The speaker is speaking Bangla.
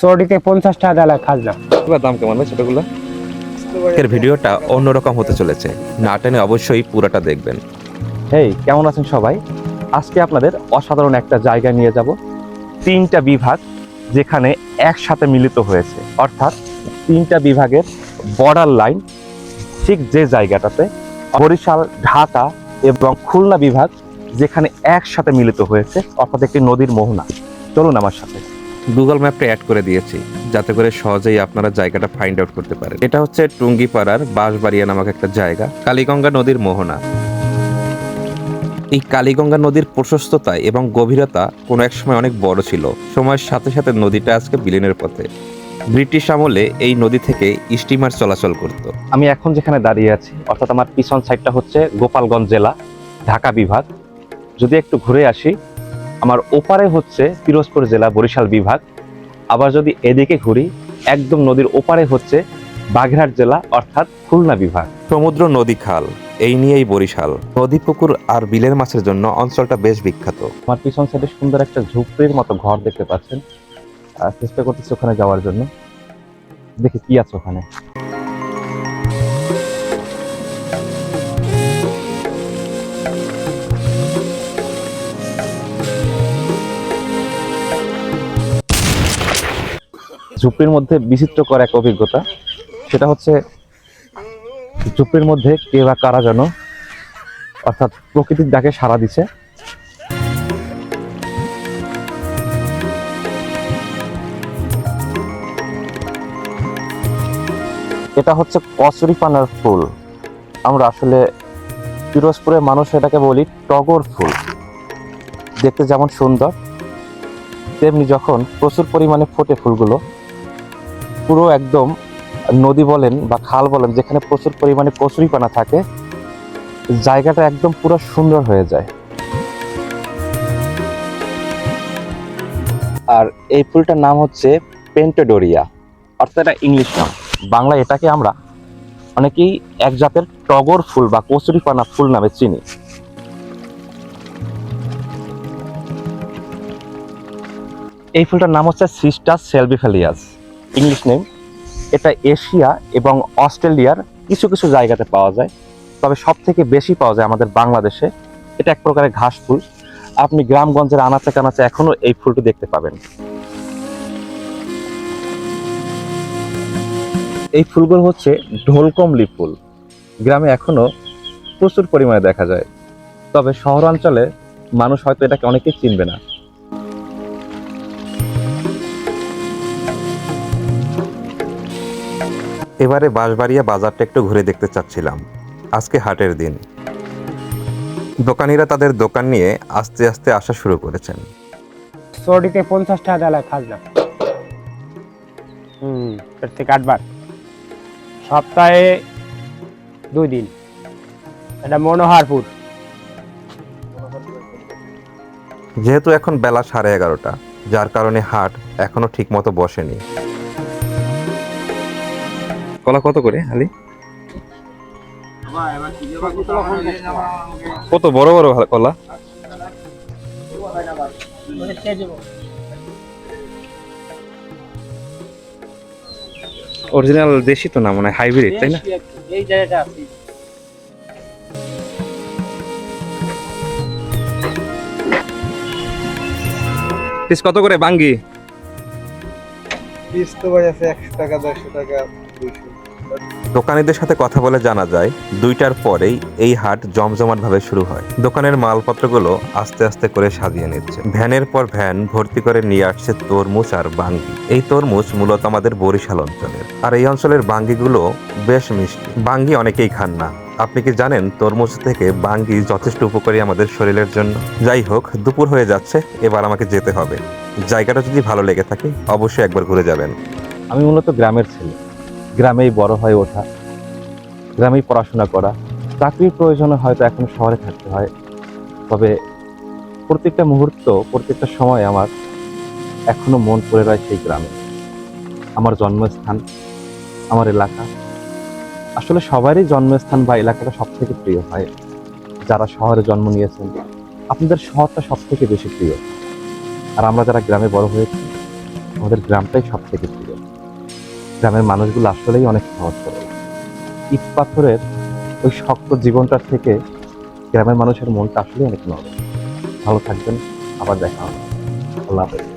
সর্ডিতে 50 টাকা দেয় খাজনা। এবার দাম কেমন হয় ছোটগুলো? এর ভিডিওটা অন্যরকম হতে চলেছে, না টেনে অবশ্যই পুরোটা দেখবেন। হেই, কেমন আছেন সবাই? আজকে আপনাদের অসাধারণ একটা জায়গায় নিয়ে যাব। 3টা বিভাগ যেখানে একসাথে মিলিত হয়েছে, অর্থাৎ 3টা বিভাগের বর্ডার লাইন ঠিক যে জায়গাটাতে বরিশাল, ঢাকা এবং খুলনা বিভাগ যেখানে একসাথে মিলিত হয়েছে, অর্থাৎ একটি নদীর মোহনা। চলুন আমার সাথে। গুগল ম্যাপটা অ্যাড করে দিয়েছি যাতে করে সহজেই আপনারা জায়গাটা ফাইন্ড আউট করতে পারেন। এটা হচ্ছে টুঙ্গিপাড়ার বাঁশবাড়িয়া নামক একটা জায়গা, কালীগঙ্গা নদীর মোহনা। এই কালীগঙ্গা নদীর প্রশস্ততা এবং গভীরতা কোনো এক সময় অনেক বড় ছিল। সময়ের সাথে সাথে নদীটা আজকে বিলীনের পথে। ব্রিটিশ আমলে এই নদী থেকে স্টিমার চলাচল করত। আমি এখন যেখানে দাঁড়িয়ে আছি, অর্থাৎ আমার পিছন সাইডটা হচ্ছে গোপালগঞ্জ জেলা, ঢাকা বিভাগ। যদি একটু ঘুরে আসি, আমার ওপারে হচ্ছে পিরোজপুর জেলা, বরিশাল বিভাগ। আবার যদি এদিকে ঘুরি, একদম নদীর ওপারে হচ্ছে বাগেরহাট জেলা, অর্থাৎ খুলনা বিভাগ। সমুদ্র, নদী, খাল, এই নিয়েই বরিশাল। নদী, পুকুর আর বিলের মাছের জন্য অঞ্চলটা বেশ বিখ্যাত। আমার পিছন সাইডে সুন্দর একটা ঝুপড়ির মতো ঘর দেখতে পাচ্ছেন। চেষ্টা করতেছি ওখানে যাওয়ার জন্য, দেখি কি আছে ওখানে। ঝুপড়ির মধ্যে বিচিত্রকর এক অভিজ্ঞতা, সেটা হচ্ছে ঝুপড়ির মধ্যে কে বা কারা যেন, অর্থাৎ প্রকৃতির ডাকে সাড়া দিছে। এটা হচ্ছে কচুরিপানার ফুল। আমরা আসলে পিরোজপুরের মানুষ এটাকে বলি টগর ফুল। দেখতে যেমন সুন্দর, তেমনি যখন প্রচুর পরিমাণে ফোটে ফুলগুলো, পুরো একদম নদী বলেন বা খাল বলেন, যেখানে প্রচুর পরিমাণে কচুরিপানা থাকে, জায়গাটা একদম পুরো সুন্দর হয়ে যায়। আর এই ফুলটার নাম হচ্ছে পেন্টোডোরিয়া, অর্থাৎ এটা ইংলিশ নাম। বাংলায় এটাকে আমরা অনেকেই এক জাতের টগর ফুল বা কচুরিপানা ফুল নামে চিনি। এই ফুলটার নাম হচ্ছে সিস্টাস সেলভিফেলিয়াস, ইংলিশ নেম। এটা এশিয়া এবং অস্ট্রেলিয়ার কিছু কিছু জায়গাতে পাওয়া যায়, তবে সব থেকে বেশি পাওয়া যায় আমাদের বাংলাদেশে। এটা এক প্রকারের ঘাস ফুল। আপনি গ্রামগঞ্জের আনাচে কানাচে এখনো এই ফুলটি দেখতে পাবেন। এই ফুলগুলো হচ্ছে ঢোলকমলি ফুল। গ্রামে এখনো প্রচুর পরিমাণে দেখা যায়, তবে শহরাঞ্চলে মানুষ হয়তো এটাকে অনেকেই চিনবে না। এবারে বাঁশবাড়িয়া বাজারটা একটু ঘুরে দেখতে চাচ্ছিলাম। আজকে হাটের দিন, দোকানিরা তাদের দোকান নিয়ে আস্তে আস্তে আসা শুরু করেছেন। সর্ডিতে 50 টাকা দেয় খাজনা। এর থেকে 8 বার, সপ্তাহে 2 দিন। এটা মনোহারপুর। যেহেতু এখন বেলা 11:30, যার কারণে হাট এখনো ঠিক মতো বসেনি। কলা কত করে আলি? কত বড় বড় কলা? অরিজিনাল দেশি তো না, মনে হয় হাইব্রিড, তাই না? এই জায়গাটা আছে। পিস কত করে বাঙ্গি? পিস তো ভাই আছে 100 টাকা, 150 টাকা, 200। দোকানীদের সাথে কথা বলে জানা যায় 2টার পরেই এই হাট জমজমাট ভাবে শুরু হয়। দোকানের মালপত্রগুলো আস্তে আস্তে করে সাজিয়ে নিচ্ছে। ভ্যানের পর ভ্যান ভর্তি করে নিয়ে আসছে তরমুজ আর বাঙ্গি। এই তরমুজ মূলত আমাদের বরিশাল অঞ্চলের, আর এই অঞ্চলের বাঙ্গিগুলো বেশ মিষ্টি। বাঙ্গি অনেকেই খান না। আপনি কি জানেন তরমুজ থেকে বাঙ্গি যথেষ্ট উপকারী আমাদের শরীরের জন্য? যাই হোক, দুপুর হয়ে যাচ্ছে, এবার আমাকে যেতে হবে। জায়গাটা যদি ভালো লেগে থাকে অবশ্যই একবার ঘুরে যাবেন। আমি মূলত গ্রামের ছেলে, গ্রামেই বড় হয়ে ওঠা, গ্রামেই পড়াশোনা করা। চাকরির প্রয়োজনে হয়তো এখন শহরে থাকতে হয়, তবে প্রত্যেকটা মুহূর্ত, প্রত্যেকটা সময় আমার এখনো মন পড়ে রয় সেই গ্রামে। আমার জন্মস্থান, আমার এলাকা। আসলে সবারই জন্মস্থান বা এলাকাটা সব থেকে প্রিয় হয়। যারা শহরে জন্ম নিয়েছেন, আপনাদের শহরটা সব থেকে বেশি প্রিয়। আর আমরা যারা গ্রামে বড় হয়েছি, আমাদের গ্রামটাই সব থেকে প্রিয়। গ্রামের মানুষগুলো আসলেই অনেক সহজ সরল। ইট পাথরের ওই শক্ত জীবনটার থেকে গ্রামের মানুষের মনটা আসলে অনেক নরম। ভালো থাকবেন, আবার দেখা হবে। আল্লাহ হাফেজ।